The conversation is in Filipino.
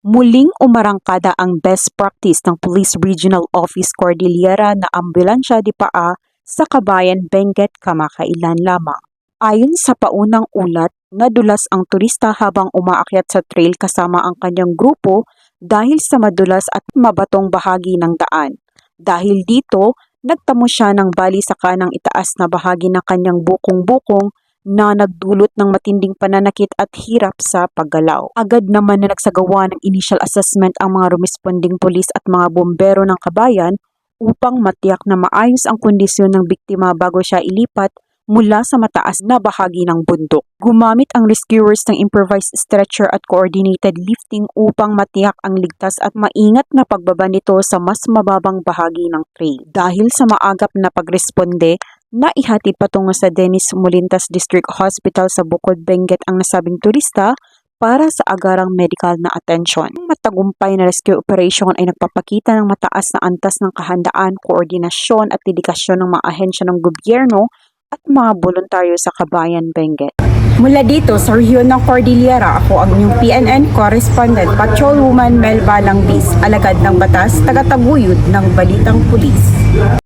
Muling umarangkada ang best practice ng Police Regional Office Cordillera na ambulansya di paa sa Kabayan, Benguet kamakailan lamang. Ayon sa paunang ulat, nadulas ang turista habang umaakyat sa trail kasama ang kanyang grupo dahil sa madulas at mabatong bahagi ng daan. Dahil dito, nagtamo siya ng bali sa kanang itaas na bahagi ng kanyang bukong-bukong na nagdulot ng matinding pananakit at hirap sa paggalaw. Agad naman na nagsagawa ng initial assessment ang mga responding pulis at mga bombero ng Kabayan upang matiyak na maayos ang kondisyon ng biktima bago siya ilipat mula sa mataas na bahagi ng bundok. Gumamit ang rescuers ng improvised stretcher at coordinated lifting upang matiyak ang ligtas at maingat na pagbaba nito sa mas mababang bahagi ng trail. Dahil sa maagap na pagresponde, naihatid patungo sa Dennis Molintas District Hospital sa Bukod, Benguet ang nasabing turista para sa agarang medical na atensyon. Ang matagumpay na rescue operation ay nagpapakita ng mataas na antas ng kahandaan, koordinasyon at dedikasyon ng mga ahensya ng gobyerno at mga voluntaryo sa Kabayan, Benguet. Mula dito sa rehiyon ng Cordillera, ako ang inyong PNN correspondent, Patrolwoman Mel Balangbis, alagad ng batas, tagataguyod ng Balitang Pulis.